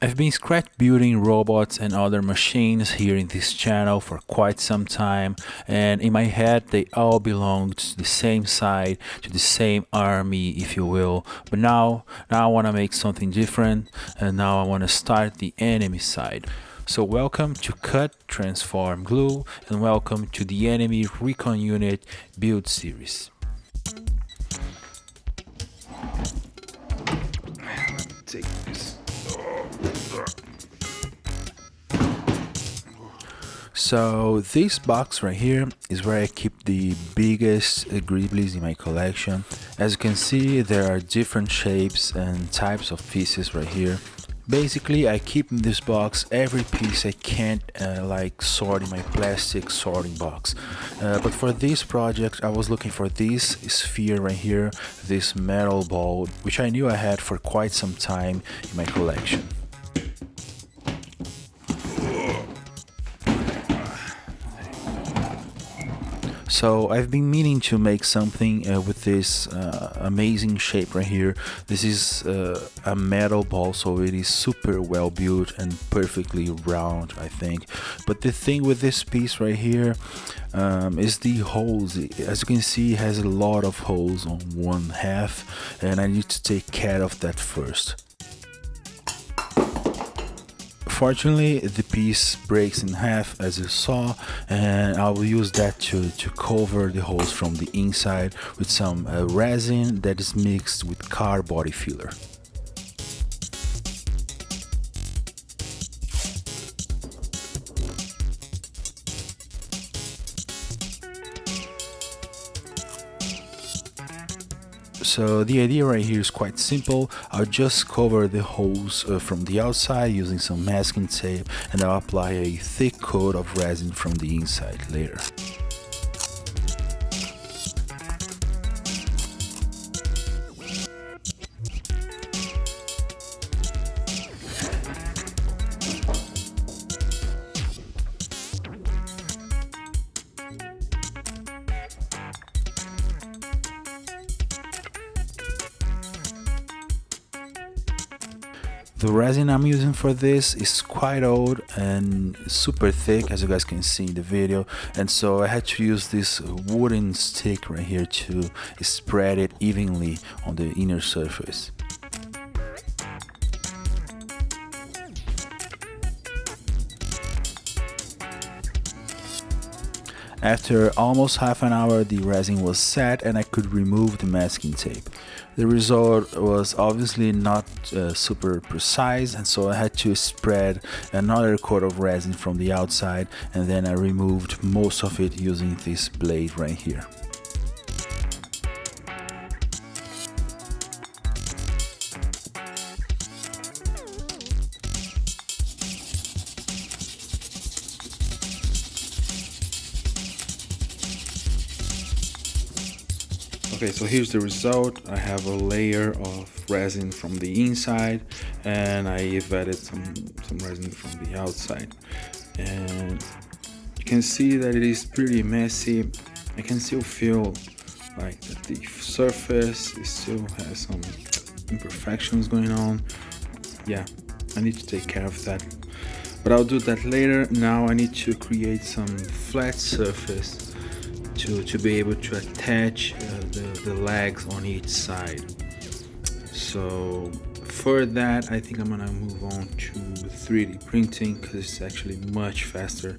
I've been scratch building robots and other machines here in this channel for quite some time, and in my head they all belong to the same side, to the same army, if you will. But now I want to make something different, and now I want to start the enemy side. So welcome to Cut, Transform, Glue, and welcome to the Enemy Recon Unit build series. Take this. So this box right here is where I keep the biggest gribblies in my collection. As you can see, there are different shapes and types of pieces right here. Basically, I keep in this box every piece I can't like sort in my plastic sorting box. But for this project, I was looking for this sphere right here, this metal ball, which I knew I had for quite some time in my collection. So I've been meaning to make something with this amazing shape right here. This is a metal ball, so it is super well built and perfectly round, I think. But the thing with this piece right here is the holes. As you can see, it has a lot of holes on one half, and I need to take care of that first. Fortunately, the piece breaks in half, as you saw, and I will use that to cover the holes from the inside with some resin that is mixed with car body filler. So the idea right here is quite simple. I'll just cover the holes from the outside using some masking tape, and I'll apply a thick coat of resin from the inside later. The resin I'm using for this is quite old and super thick, as you guys can see in the video, and so I had to use this wooden stick right here to spread it evenly on the inner surface. After almost half an hour, the resin was set and I could remove the masking tape. The result was obviously not super precise, and so I had to spread another coat of resin from the outside, and then I removed most of it using this blade right here. Okay, so here's the result. I have a layer of resin from the inside, and I've added some resin from the outside. And you can see that it is pretty messy. I can still feel like that the surface still has some imperfections going on. Yeah, I need to take care of that. But I'll do that later. Now I need to create some flat surface to be able to attach the legs on each side. So for that, I think I'm gonna move on to 3D printing because it's actually much faster,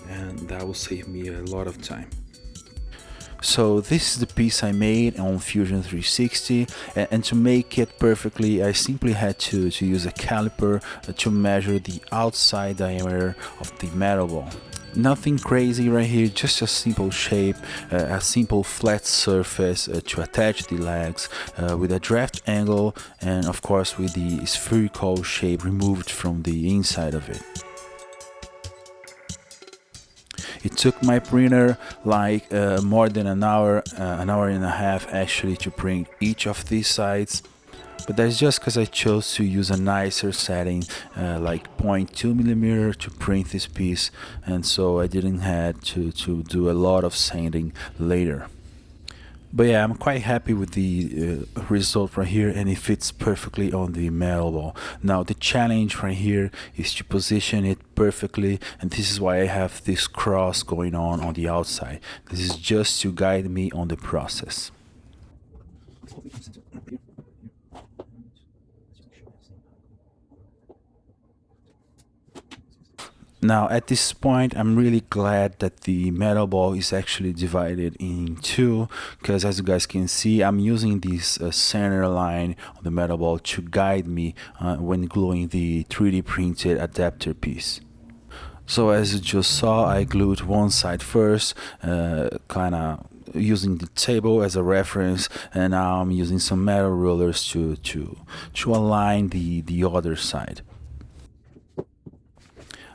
and that will save me a lot of time. So this is the piece I made on Fusion 360, and to make it perfectly I simply had to use a caliper to measure the outside diameter of the metal ball. Nothing crazy right here, just a simple shape, a simple flat surface to attach the legs with a draft angle, and of course with the spherical shape removed from the inside of it. It took my printer like more than an hour and a half actually to print each of these sides. But that's just because I chose to use a nicer setting like 0.2mm to print this piece, and so I didn't have to do a lot of sanding later. But yeah, I'm quite happy with the result right here, and it fits perfectly on the metal ball. Now the challenge right here is to position it perfectly, and this is why I have this cross going on the outside. This is just to guide me on the process. Now at this point, I'm really glad that the metal ball is actually divided in two, because as you guys can see, I'm using this center line on the metal ball to guide me when gluing the 3D printed adapter piece. So as you just saw, I glued one side first, kind of using the table as a reference, and now I'm using some metal rollers to align the other side.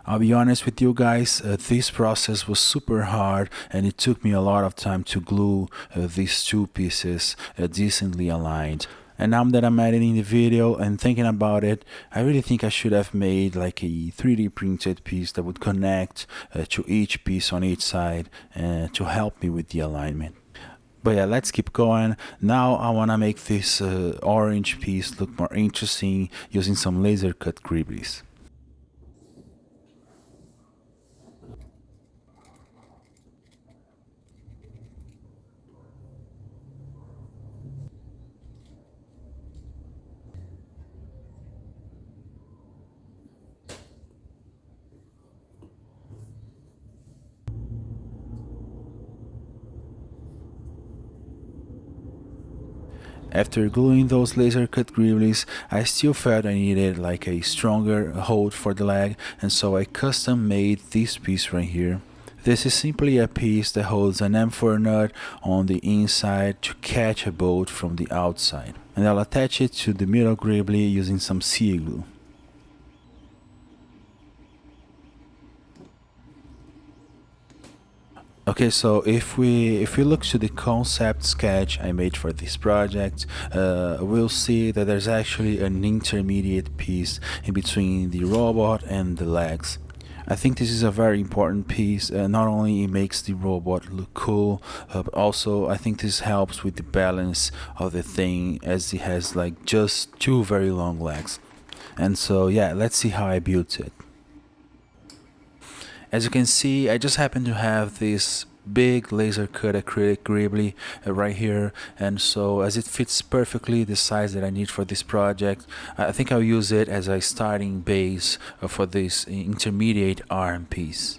I'll be honest with you guys, this process was super hard, and it took me a lot of time to glue these two pieces decently aligned. And now that I'm editing the video and thinking about it, I really think I should have made like a 3D printed piece that would connect to each piece on each side to help me with the alignment. But yeah, let's keep going. Now I want to make this orange piece look more interesting using some laser cut gribblies. After gluing those laser cut gribblies, I still felt I needed like a stronger hold for the leg, and so I custom made this piece right here. This is simply a piece that holds an M4 nut on the inside to catch a bolt from the outside, and I'll attach it to the middle gribbly using some sea glue. Okay, so if we look to the concept sketch I made for this project, we'll see that there's actually an intermediate piece in between the robot and the legs. I think this is a very important piece. Not only it makes the robot look cool, but also I think this helps with the balance of the thing, as it has like just two very long legs. And so yeah, let's see how I built it. As you can see, I just happen to have this big laser cut acrylic gribbly right here, and so as it fits perfectly the size that I need for this project, I think I'll use it as a starting base for this intermediate arm piece.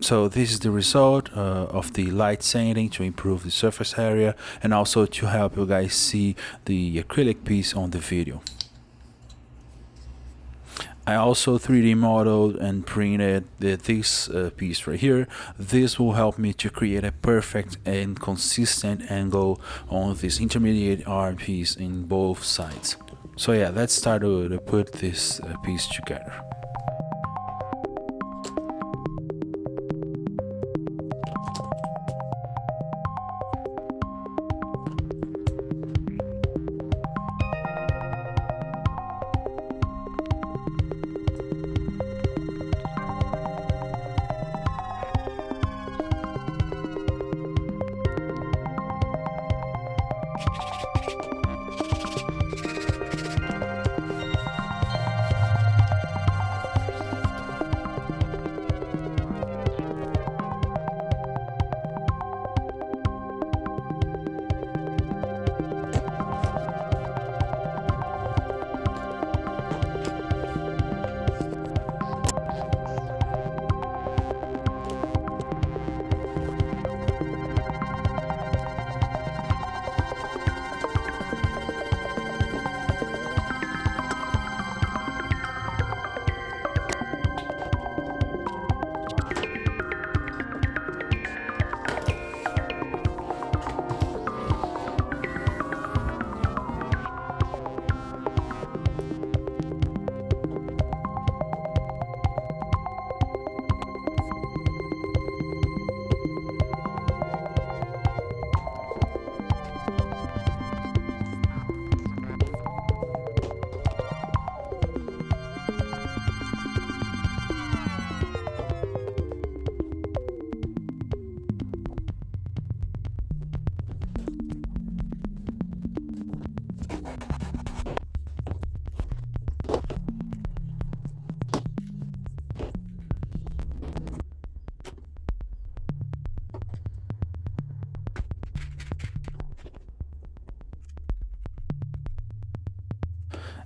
So this is the result of the light sanding to improve the surface area, and also to help you guys see the acrylic piece on the video. I also 3D modeled and printed this piece right here. This will help me to create a perfect and consistent angle on this intermediate arm piece in both sides. So yeah, let's start to put this piece together.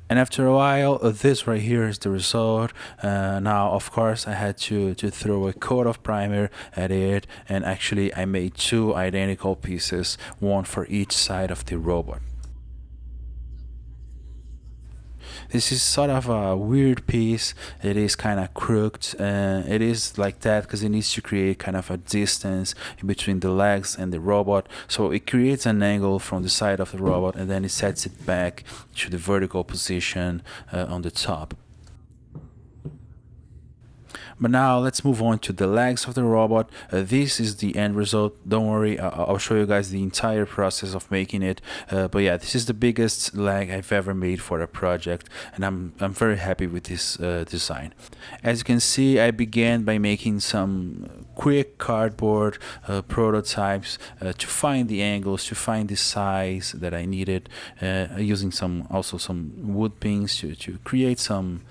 And after a while, this right here is the result. Now, of course, I had to throw a coat of primer at it, and actually I made two identical pieces, one for each side of the robot. This is sort of a weird piece. It is kind of crooked. It is like that because it needs to create kind of a distance in between the legs and the robot. So it creates an angle from the side of the robot, and then it sets it back to the vertical position on the top. But now let's move on to the legs of the robot. This is the end result. Don't worry, I'll show you guys the entire process of making it. But yeah, this is the biggest leg I've ever made for a project, and I'm very happy with this design. As you can see, I began by making some quick cardboard prototypes to find the angles, to find the size that I needed, using some wood pins to create some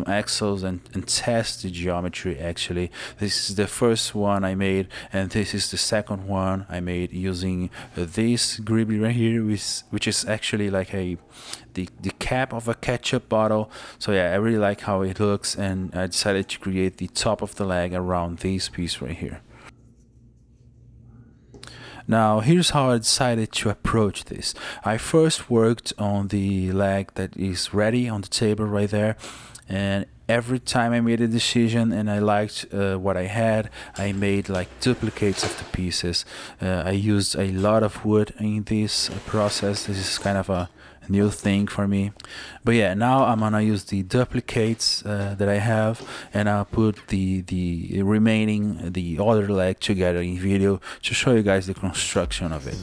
axles and test the geometry. Actually, this is the first one I made, and this is the second one I made using this gribby right here, which is actually like the cap of a ketchup bottle. So yeah, I really like how it looks, and I decided to create the top of the leg around this piece right here. Now, here's how I decided to approach this. I first worked on the leg that is ready on the table right there, and every time I made a decision and I liked what I had, I made like duplicates of the pieces. I used a lot of wood in this process. This is kind of a new thing for me. But yeah, now I'm gonna use the duplicates that I have, and I'll put the other leg together in video to show you guys the construction of it.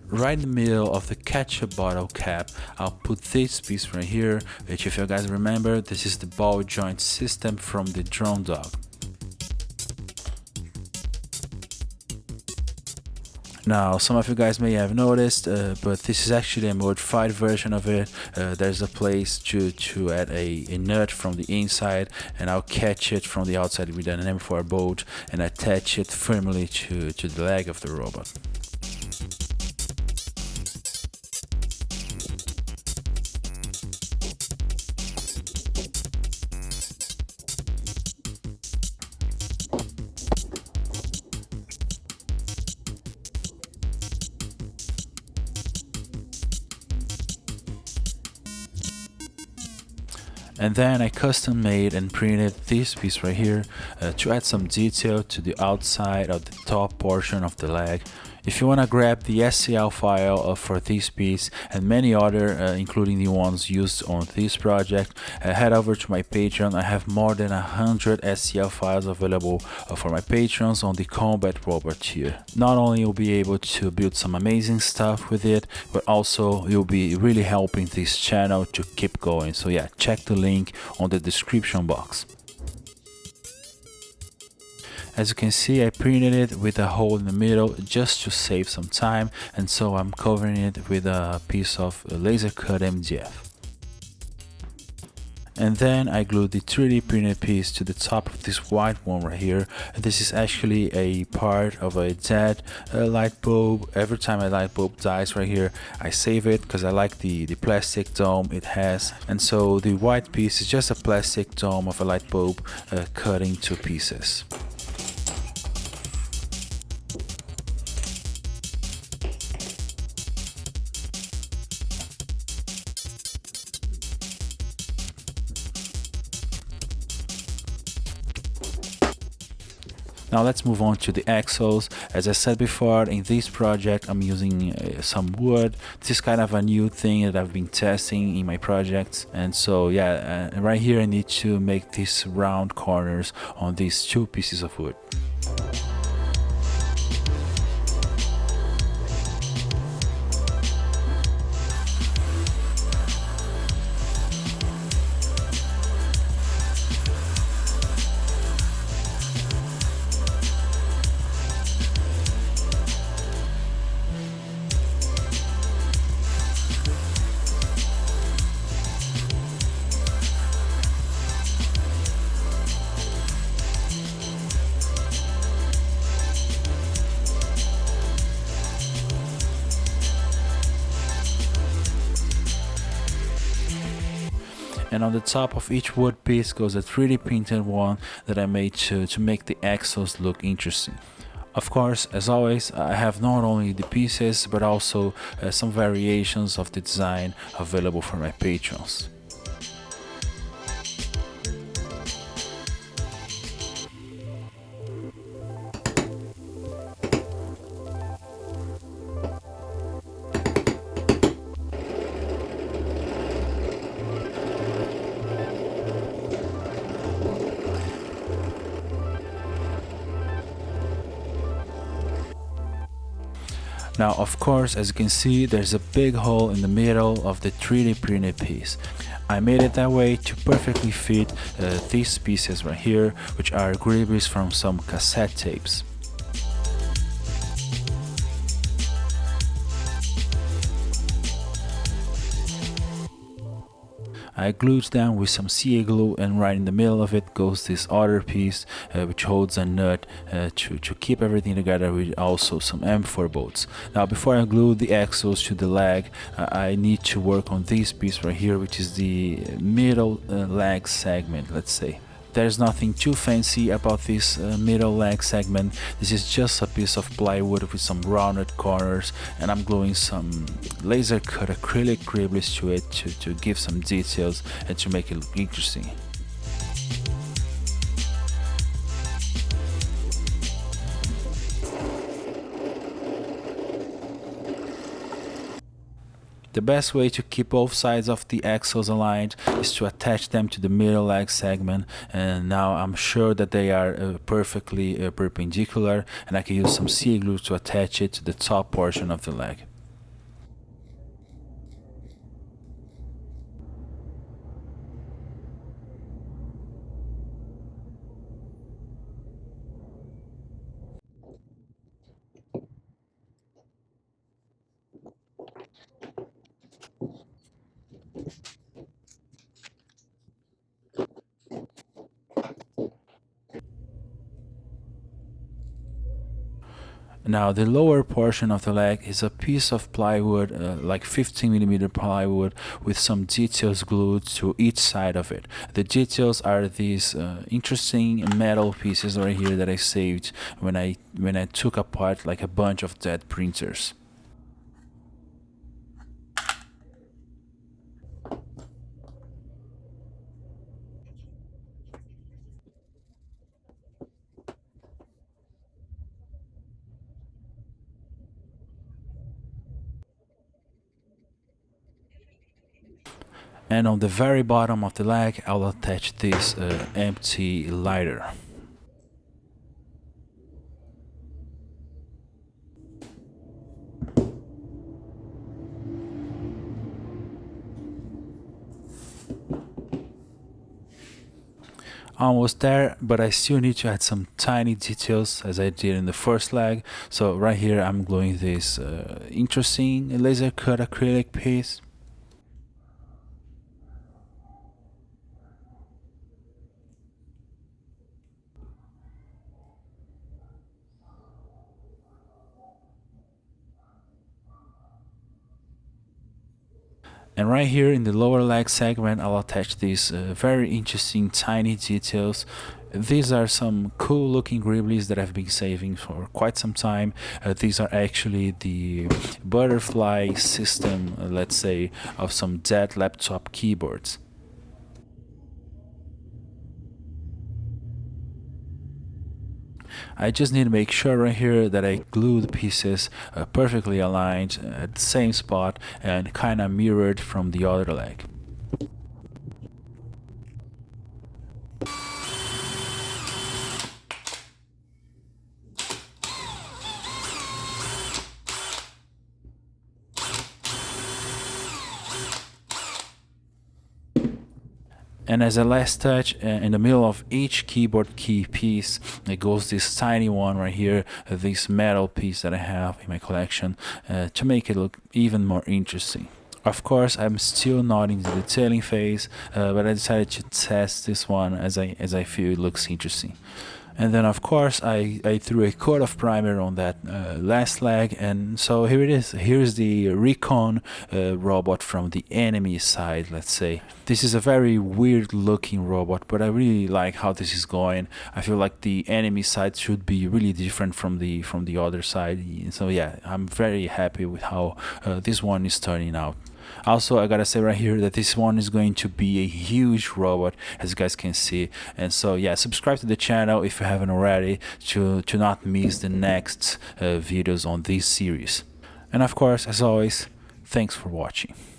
Right in the middle of the ketchup bottle cap, I'll put this piece right here, which, if you guys remember, this is the ball joint system from the drone dog. Now, some of you guys may have noticed, but this is actually a modified version of it. There's a place to add a nut from the inside, and I'll catch it from the outside with an M4 bolt and attach it firmly to the leg of the robot. And then I custom made and printed this piece right here to add some detail to the outside of the top portion of the leg. If you want to grab the STL file for this piece and many other, including the ones used on this project, head over to my Patreon. I have more than 100 STL files available for my patrons on the combat robot tier. Not only you'll be able to build some amazing stuff with it, but also you'll be really helping this channel to keep going. So yeah, check the link on the description box. As you can see, I printed it with a hole in the middle just to save some time, and so I'm covering it with a piece of laser cut MDF. And then I glued the 3D printed piece to the top of this white one right here. This is actually a part of a dead light bulb. Every time a light bulb dies right here, I save it because I like the plastic dome it has. And so the white piece is just a plastic dome of a light bulb cut into pieces. Now let's move on to the axles. As I said before, in this project I'm using some wood. This is kind of a new thing that I've been testing in my projects, and so yeah, right here I need to make these round corners on these two pieces of wood. And on the top of each wood piece goes a 3D printed one that I made to make the axles look interesting. Of course, as always, I have not only the pieces but also some variations of the design available for my patrons. Now, of course, as you can see, there's a big hole in the middle of the 3D printed piece. I made it that way to perfectly fit these pieces right here, which are gribbles from some cassette tapes. I glued them with some CA glue, and right in the middle of it goes this other piece which holds a nut to keep everything together, with also some M4 bolts. Now, before I glue the axles to the leg, I need to work on this piece right here, which is the middle leg segment, let's say. There's nothing too fancy about this middle leg segment. This is just a piece of plywood with some rounded corners, and I'm gluing some laser cut acrylic gribbles to it to give some details and to make it look interesting. The best way to keep both sides of the axles aligned is to attach them to the middle leg segment, and now I'm sure that they are perfectly perpendicular, and I can use some CA glue to attach it to the top portion of the leg. Now, the lower portion of the leg is a piece of plywood, like 15mm plywood, with some details glued to each side of it. The details are these interesting metal pieces right here that I saved when I took apart like a bunch of dead printers. And on the very bottom of the leg, I'll attach this empty lighter. Almost there, but I still need to add some tiny details as I did in the first leg. So right here I'm gluing this interesting laser cut acrylic piece. And right here in the lower leg segment, I'll attach these very interesting tiny details. These are some cool looking gribbles that I've been saving for quite some time. These are actually the butterfly system, let's say, of some dead laptop keyboards. I just need to make sure right here that I glue the pieces perfectly aligned at the same spot and kind of mirrored from the other leg. And as a last touch, in the middle of each keyboard key piece, there goes this tiny one right here, this metal piece that I have in my collection, to make it look even more interesting. Of course, I'm still not in the detailing phase, but I decided to test this one as I feel it looks interesting. And then of course I threw a coat of primer on that last leg, and so here it is. Here's the recon robot from the enemy side, let's say. This is a very weird looking robot, but I really like how this is going. I feel like the enemy side should be really different from the other side. So yeah, I'm very happy with how this one is turning out. Also, I gotta say right here that this one is going to be a huge robot, as you guys can see. And so yeah, subscribe to the channel if you haven't already, to not miss the next videos on this series. And of course, as always, thanks for watching.